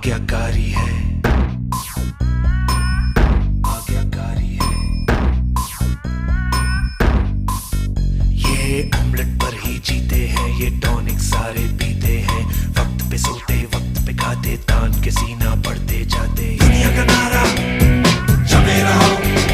आज्ञाकारी है, आज्ञाकारी है। ये ऑमलेट पर ही जीते हैं, ये टॉनिक सारे पीते हैं। वक्त पे सोते, वक्त पे खाते, तान के सीना बढ़ते जाते। दुनिया का नारा जमे रहो।